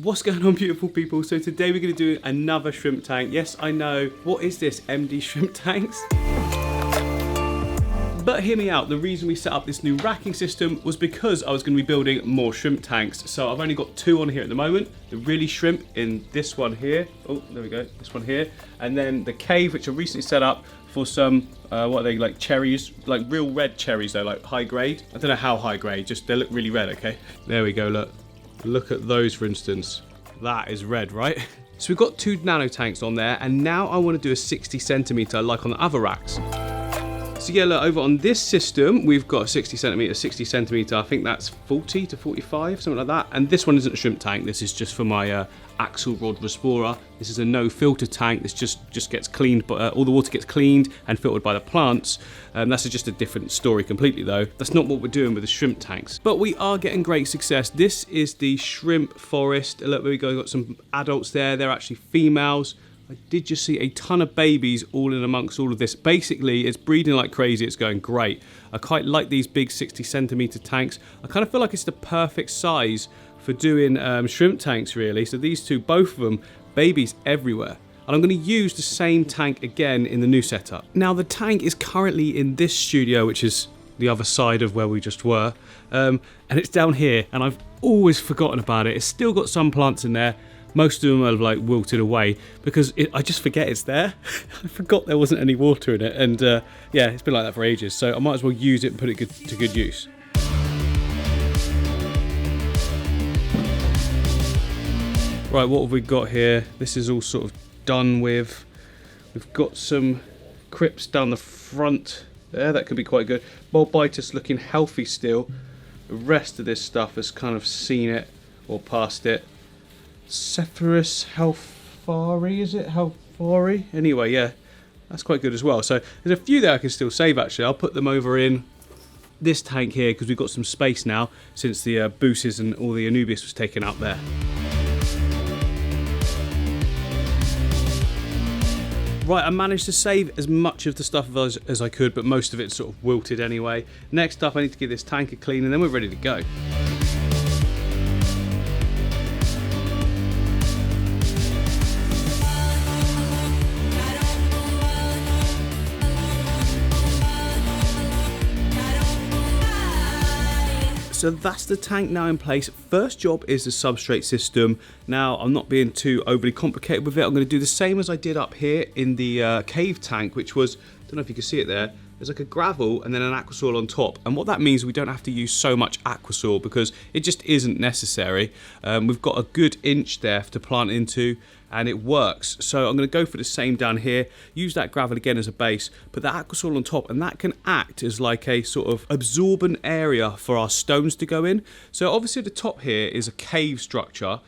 What's going on, beautiful people? So today we're going to do another shrimp tank. Yes, I know. What is this, MD shrimp tanks? But hear me out, the reason we set up this new racking system was because I was going to be building more shrimp tanks. So I've only got 2 on here at the moment. The really shrimp in this one here. Oh, there we go, this one here. And then the cave, which I recently set up for some, what are they, like cherries? Like real red cherries though, like high grade. I don't know how high grade, just they look really red, okay? There we go, look. Look at those, for instance. That is red, right? So we've got 2 nano tanks on there, and now I want to do a 60 centimeter like on the other racks. So yeah, look, over on this system, we've got a 60 centimeter, I think that's 40 to 45, something like that. And this one isn't a shrimp tank, this is just for my axle rod Respora. This is a no filter tank. This just gets cleaned, but all the water gets cleaned and filtered by the plants. That's just a different story completely though. That's not what we're doing with the shrimp tanks. But we are getting great success. This is the shrimp forest. Look, there we go, we've got some adults there. They're actually females. I did just see a ton of babies all in amongst all of this. Basically, it's breeding like crazy. It's going great. I quite like these big 60 centimeter tanks. I kind of feel like it's the perfect size for doing shrimp tanks, really. So these two, both of them, babies everywhere. And I'm going to use the same tank again in the new setup. Now, the tank is currently in this studio, which is the other side of where we just were. And it's down here, and I've always forgotten about it. It's still got some plants in there. Most of them are like wilted away because I just forget it's there. I forgot there wasn't any water in it, and yeah, it's been like that for ages. So I might as well use it and put it to good use. Right, what have we got here? This is all sort of done with. We've got some crypts down the front there. That could be quite good. Bulbitis looking healthy still. The rest of this stuff has kind of seen it or passed it. Cephorus Halfari, is it? Halfari? Anyway, yeah, that's quite good as well. So there's a few there I can still save actually. I'll put them over in this tank here because we've got some space now since the Buses and all the Anubias was taken out there. Right, I managed to save as much of the stuff as I could, but most of it's sort of wilted anyway. Next up, I need to give this tank a clean and then we're ready to go. So that's the tank now in place. First job is the substrate system. Now, I'm not being too overly complicated with it. I'm going to do the same as I did up here in the cave tank, which was, I don't know if you can see it there, there's like a gravel and then an aquasoil on top. And what that means, we don't have to use so much aquasoil because it just isn't necessary. We've got a good inch there to plant into and it works. So I'm going to go for the same down here, use that gravel again as a base, put the aquasoil on top, and that can act as like a sort of absorbent area for our stones to go in. So obviously the top here is a cave structure,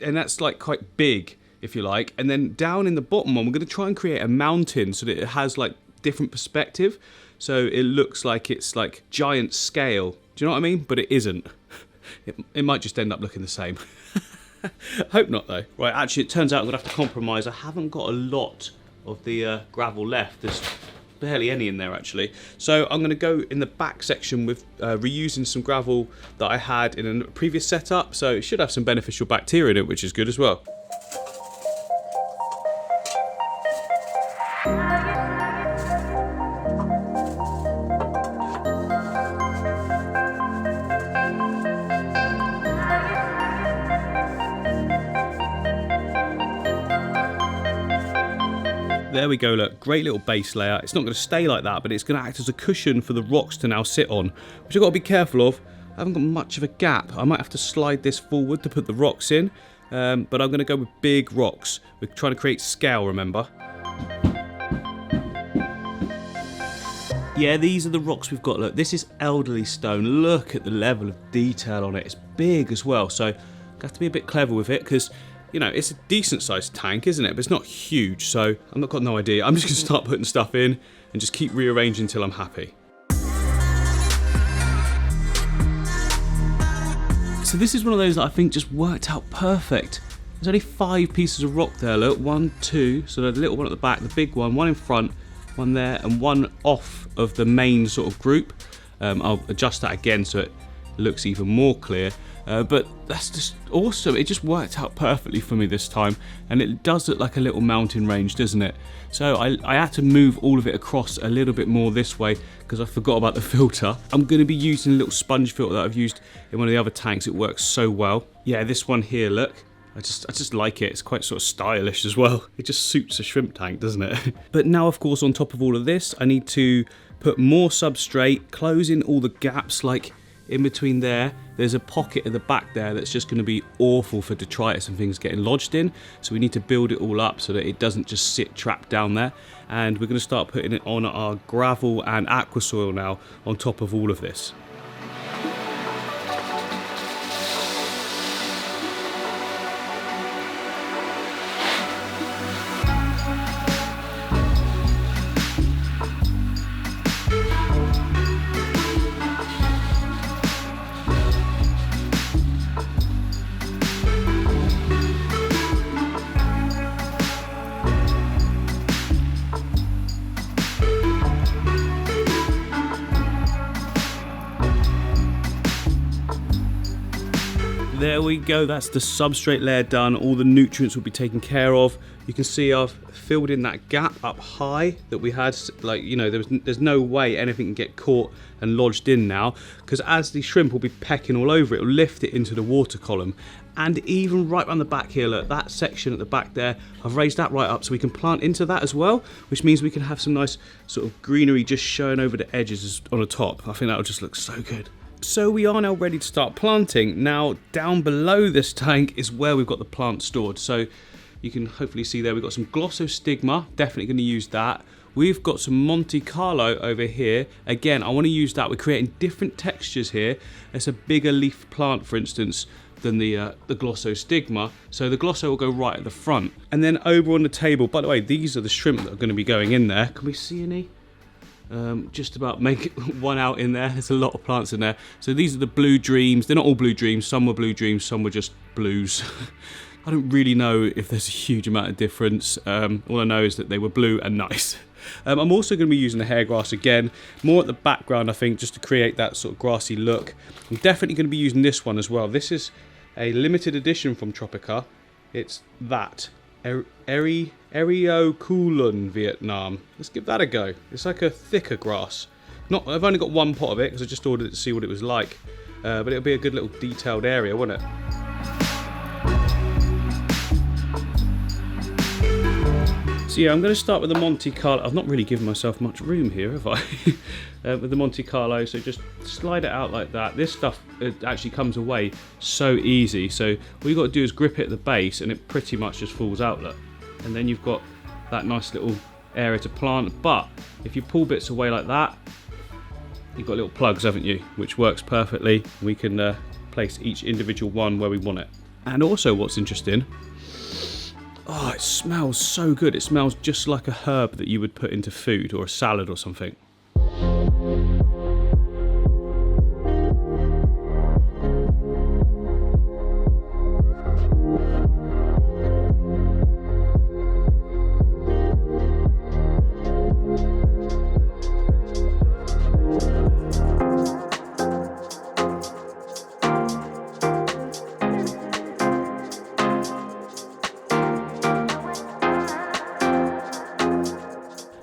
and that's like quite big, if you like. And then down in the bottom one, we're going to try and create a mountain so that it has like different perspective. So it looks like it's like giant scale. Do you know what I mean? But it isn't. It might just end up looking the same. Hope not though. Right, actually it turns out I'm going to have to compromise. I haven't got a lot of the gravel left. There's barely any in there actually. So I'm going to go in the back section with reusing some gravel that I had in a previous setup. So it should have some beneficial bacteria in it, which is good as well. There we go, look, great little base layer. It's not going to stay like that, but it's going to act as a cushion for the rocks to now sit on, which I've got to be careful of. I haven't got much of a gap. I might have to slide this forward to put the rocks in, but I'm going to go with big rocks. We're trying to create scale, remember? Yeah, these are the rocks we've got. Look, this is elderly stone. Look at the level of detail on it. It's big as well, so I have to be a bit clever with it because, you know, it's a decent sized tank, isn't it? But it's not huge, so I've got no idea. I'm just going to start putting stuff in and just keep rearranging until I'm happy. So this is one of those that I think just worked out perfect. There's only 5 pieces of rock there, look. 1, 2, so the little one at the back, the big one in front, one there, and one off of the main sort of group. I'll adjust that again so it looks even more clear. But that's just awesome. It just worked out perfectly for me this time, and it does look like a little mountain range, doesn't it? So I had to move all of it across a little bit more this way because I forgot about the filter. I'm going to be using a little sponge filter that I've used in one of the other tanks. It works so well. Yeah, this one here, look. I just like it. It's quite sort of stylish as well. It just suits a shrimp tank, doesn't it? But now, of course, on top of all of this, I need to put more substrate, close in all the gaps, like in between there. There's a pocket at the back there that's just going to be awful for detritus and things getting lodged in. So we need to build it all up so that it doesn't just sit trapped down there. And we're going to start putting it on our gravel and aqua soil now on top of all of this. There we go, that's the substrate layer done. All the nutrients will be taken care of. You can see I've filled in that gap up high that we had, like, you know, there's no way anything can get caught and lodged in now, because as the shrimp will be pecking all over it, will lift it into the water column. And even right around the back here, look, that section at the back there, I've raised that right up so we can plant into that as well, which means we can have some nice sort of greenery just showing over the edges on the top. I think that'll just look so good. So we are now ready to start planting. Now down below this tank is where we've got the plant stored. So you can hopefully see there we've got some glossostigma, definitely going to use that. We've got some Monte Carlo over here. Again, I want to use that. We're creating different textures here. It's a bigger leaf plant, for instance, than the glossostigma. So the glosso will go right at the front. And then over on the table, by the way, these are the shrimp that are going to be going in there. Can we see any? Just about make one out in there. There's a lot of plants in there. So these are the blue dreams. They're not all blue dreams. Some were blue dreams, some were just blues. I don't really know if there's a huge amount of difference. All I know is that they were blue and nice. I'm also going to be using the hair grass again, more at the background, I think, just to create that sort of grassy look. I'm definitely going to be using this one as well. This is a limited edition from Tropica. It's that. Eriokulun Vietnam. Let's give that a go. It's like a thicker grass. I've only got one pot of it because I just ordered it to see what it was like. But it'll be a good little detailed area, won't it? So yeah, I'm going to start with the Monte Carlo. I've not really given myself much room here, have I? With the Monte Carlo, so just slide it out like that. This stuff, it actually comes away so easy. So all you've got to do is grip it at the base and it pretty much just falls out, look. And then you've got that nice little area to plant. But if you pull bits away like that, you've got little plugs, haven't you? Which works perfectly. We can place each individual one where we want it. And also what's interesting, oh, it smells so good. It smells just like a herb that you would put into food or a salad or something.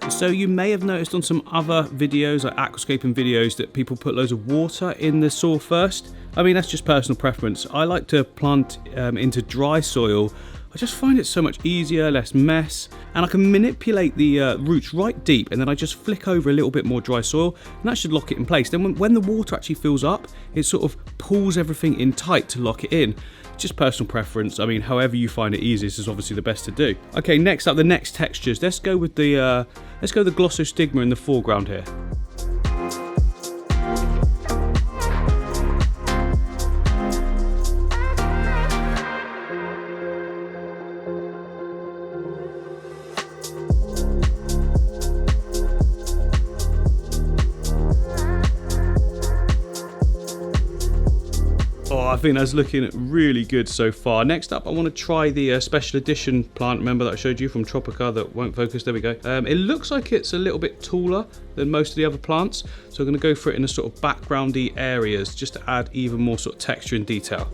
So you may have noticed on some other videos, like aquascaping videos, that people put loads of water in the soil first. I mean, that's just personal preference. I like to plant into dry soil. I just find it so much easier, less mess, and I can manipulate the roots right deep, and then I just flick over a little bit more dry soil, and that should lock it in place. Then when the water actually fills up, it sort of pulls everything in tight to lock it in. Just personal preference. I mean, however you find it easiest is obviously the best to do. Okay, next up, the next textures. Let's go with the glossostigma in the foreground here. I think that's looking really good so far. Next up, I want to try the special edition plant, remember that I showed you from Tropica that won't focus, there we go. It looks like it's a little bit taller than most of the other plants, so I'm going to go for it in the sort of backgroundy areas just to add even more sort of texture and detail.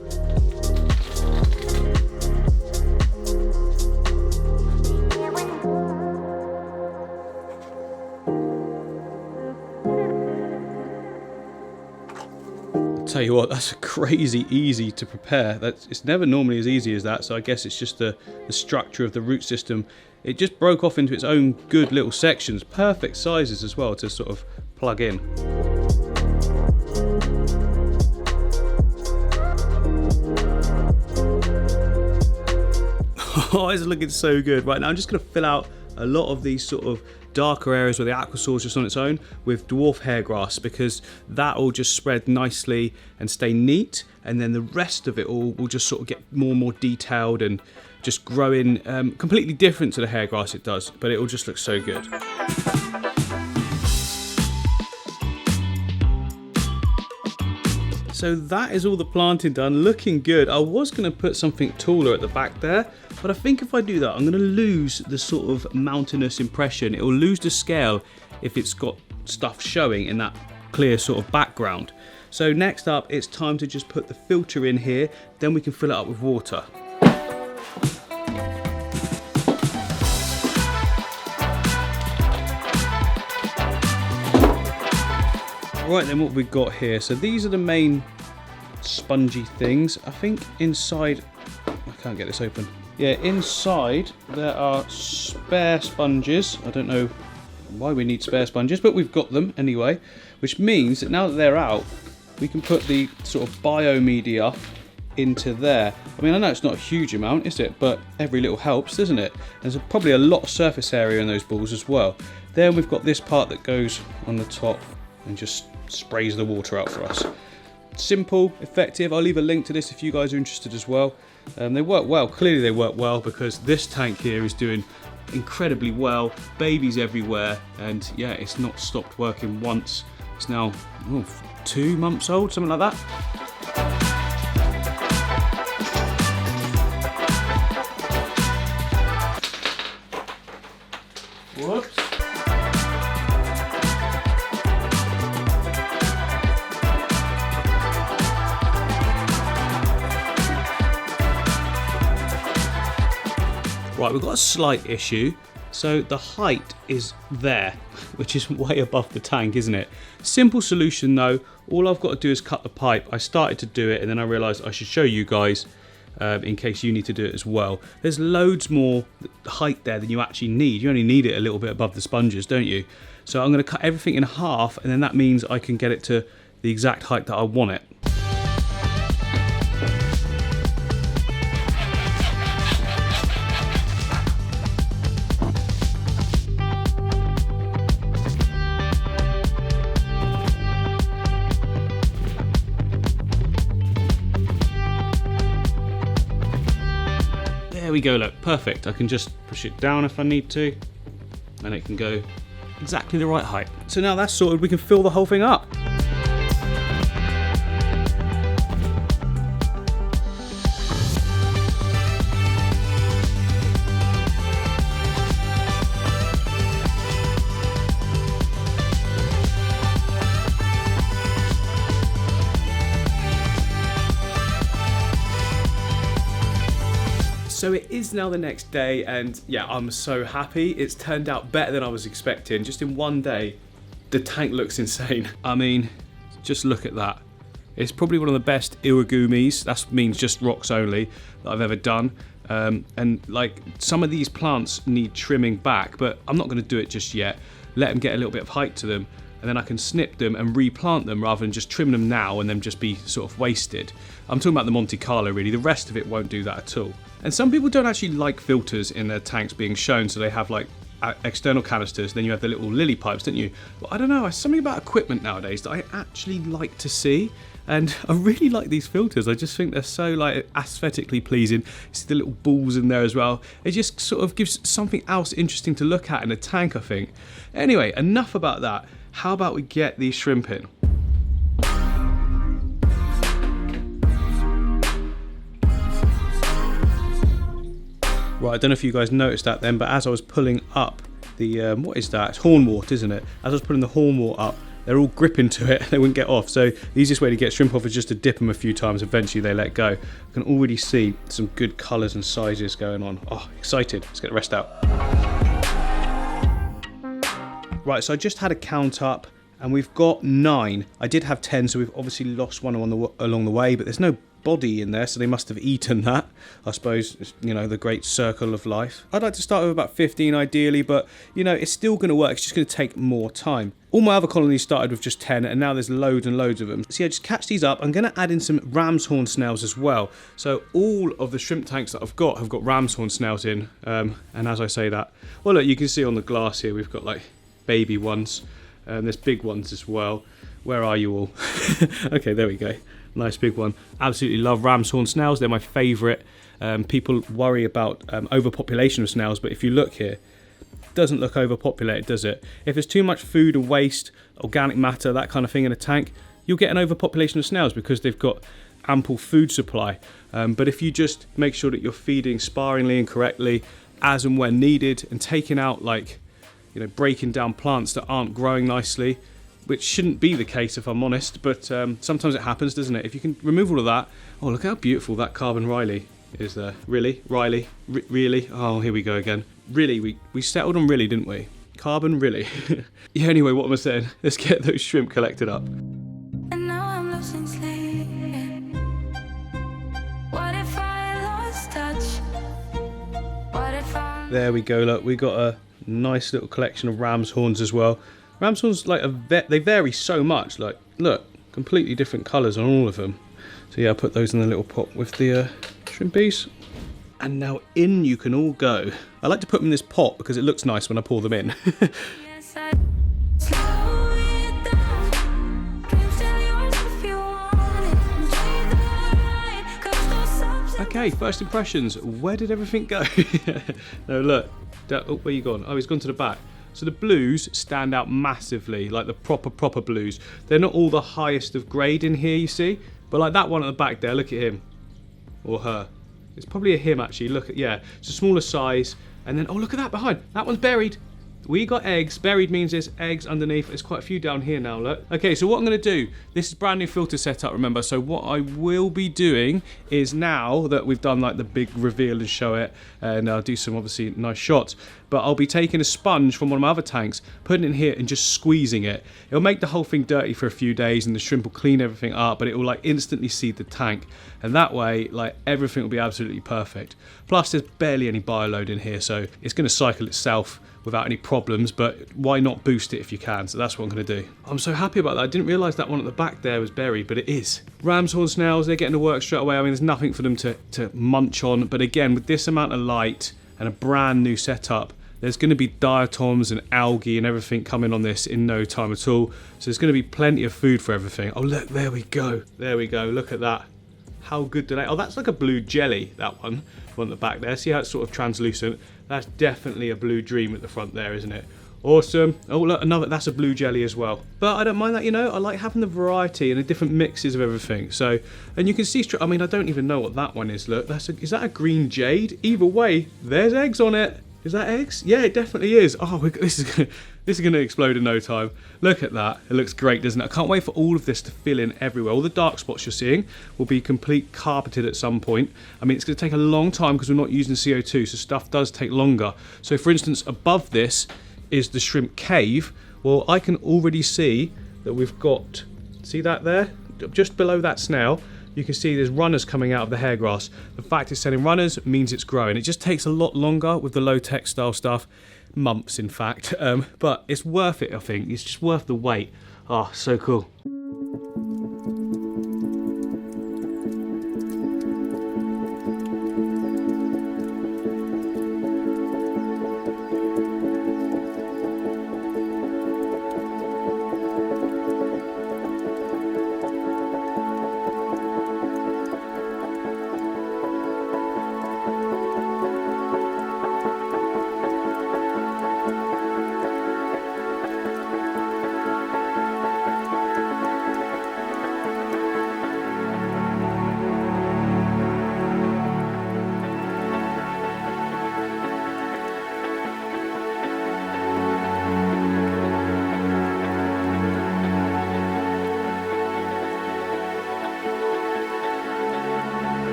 Tell you what, that's crazy easy to prepare. It's never normally as easy as that, so I guess it's just the structure of the root system. It just broke off into its own good little sections, perfect sizes as well to sort of plug in. Oh, it's looking so good. Right now I'm just going to fill out a lot of these sort of darker areas where the aquasaur is just on its own with dwarf hairgrass, because that will just spread nicely and stay neat, and then the rest of it all will just sort of get more and more detailed and just grow in completely different to the hairgrass it does, but it will just look so good. So that is all the planting done, looking good. I was going to put something taller at the back there, but I think if I do that, I'm going to lose the sort of mountainous impression. It will lose the scale if it's got stuff showing in that clear sort of background. So next up, it's time to just put the filter in here, then we can fill it up with water. Right then, what we've got here, so these are the main spongy things. I think inside, I can't get this open. Yeah, inside there are spare sponges. I don't know why we need spare sponges, but we've got them anyway, which means that now that they're out, we can put the sort of biomedia into there. I mean, I know it's not a huge amount, is it? But every little helps, doesn't it? There's probably a lot of surface area in those balls as well. Then we've got this part that goes on the top and just sprays the water out for us. Simple, effective. I'll leave a link to this if you guys are interested as well. They work well. Clearly they work well, because this tank here is doing incredibly well. Babies everywhere, and yeah, it's not stopped working once. It's now 2 months old, something like that. Whoops. Right, we've got a slight issue. So the height is there, which is way above the tank, isn't it? Simple solution though. All I've got to do is cut the pipe. I started to do it and then I realised I should show you guys in case you need to do it as well. There's loads more height there than you actually need. You only need it a little bit above the sponges, don't you? So I'm going to cut everything in half, and then that means I can get it to the exact height that I want it. There we go, look, perfect. I can just push it down if I need to, and it can go exactly the right height. So now that's sorted, we can fill the whole thing up. So it is now the next day, and yeah, I'm so happy. It's turned out better than I was expecting. Just in one day, the tank looks insane. I mean, just look at that. It's probably one of the best Iwagumis, that means just rocks only, that I've ever done. And like, some of these plants need trimming back, but I'm not gonna do it just yet. Let them get a little bit of height to them, and then I can snip them and replant them rather than just trim them now and then just be sort of wasted. I'm talking about the Monte Carlo really, the rest of it won't do that at all. And some people don't actually like filters in their tanks being shown, so they have like external canisters, then you have the little lily pipes, don't you? Well, I don't know, there's something about equipment nowadays that I actually like to see, and I really like these filters. I just think they're so like aesthetically pleasing. You see the little balls in there as well. It just sort of gives something else interesting to look at in a tank, I think. Anyway, enough about that. How about we get these shrimp in? Right, I don't know if you guys noticed that then, but as I was pulling up the, what is that? It's hornwort, isn't it? As I was putting the hornwort up, they're all gripping to it, they wouldn't get off. So the easiest way to get shrimp off is just to dip them a few times, eventually they let go. I can already see some good colours and sizes going on. Oh, excited, let's get the rest out. Right, so I just had a count up and we've got 9. I did have 10, so we've obviously lost one along the way, but there's no body in there, so they must have eaten that. I suppose, you know, the great circle of life. I'd like to start with about 15 ideally, but you know, it's still going to work. It's just going to take more time. All my other colonies started with just 10, and now there's loads and loads of them. So yeah, just catch these up. I'm going to add in some ram's horn snails as well. So all of the shrimp tanks that I've got have got ram's horn snails in. And as I say that, well, look, you can see on the glass here, we've got like baby ones. There's big ones as well. Where are you all? Okay, there we go. Nice big one. Absolutely love ram's horn snails. They're my favourite. People worry about overpopulation of snails, but if you look here, it doesn't look overpopulated, does it? If there's too much food and waste, organic matter, that kind of thing in a tank, you'll get an overpopulation of snails because they've got ample food supply. But if you just make sure that you're feeding sparingly and correctly as and when needed, and taking out, like, you know, breaking down plants that aren't growing nicely, which shouldn't be the case if I'm honest, but sometimes it happens, doesn't it? If you can remove all of that. Oh, look how beautiful that carbon Riley is there. Really? Riley? Really? Oh, here we go again. Really? We settled on really, didn't we? Carbon, really? Yeah, anyway, what am I saying? Let's get those shrimp collected up. And now I'm losing sleep. What if I lost touch? What if I... There we go, look, we got a nice little collection of ram's horns as well. Ram's horns, like, they vary so much. Like, look, completely different colours on all of them. So yeah, I'll put those in the little pot with the shrimpies. And now in you can all go. I like to put them in this pot because it looks nice when I pour them in. Yes, I slow it down. Dreams still yours if you want it. Enjoy the ride, 'cause those subs are... Okay, first impressions. Where did everything go? No, look. Oh, where you gone? Oh, he's gone to the back. So the blues stand out massively, like the proper blues. They're not all the highest of grade in here, you see? But like that one at the back there, look at him. Or her. It's probably a him actually, look at, yeah. It's a smaller size. And then, oh, look at that behind. That one's buried. We got eggs. Buried means there's eggs underneath. There's quite a few down here now, look. Okay, so what I'm going to do, this is brand new filter setup, remember. So what I will be doing is, now that we've done like the big reveal and show it, and I'll do some obviously nice shots, but I'll be taking a sponge from one of my other tanks, putting it in here and just squeezing it. It'll make the whole thing dirty for a few days and the shrimp will clean everything up, but it will like instantly seed the tank. And that way, like, everything will be absolutely perfect. Plus, there's barely any bioload in here, so it's going to cycle itself without any problems, but why not boost it if you can? So that's what I'm going to do. I'm so happy about that. I didn't realise that one at the back there was buried, but it is. Ram's horn snails, they're getting to work straight away. I mean, there's nothing for them to munch on, but again, with this amount of light and a brand new setup, there's going to be diatoms and algae and everything coming on this in no time at all. So there's going to be plenty of food for everything. Oh, look, there we go. There we go. Look at that. How good do they... Oh, that's like a blue jelly, that one at the back there. See how it's sort of translucent? That's definitely a blue dream at the front there, isn't it? Awesome. Oh, look, another... That's a blue jelly as well. But I don't mind that, you know. I like having the variety and the different mixes of everything. So, and you can see... I mean, I don't even know what that one is. Look, is that a green jade? Either way, there's eggs on it. Is that eggs? Yeah, it definitely is. Oh, this is going to explode in no time. Look at that. It looks great, doesn't it? I can't wait for all of this to fill in everywhere. All the dark spots you're seeing will be complete carpeted at some point. I mean, it's going to take a long time because we're not using CO2, so stuff does take longer. So, for instance, above this is the shrimp cave. Well, I can already see that we've got... See that there? Just below that snail, you can see there's runners coming out of the hair grass. The fact it's sending runners means it's growing. It just takes a lot longer with the low textile stuff. Months, in fact. But it's worth it, I think. It's just worth the wait. Oh, so cool.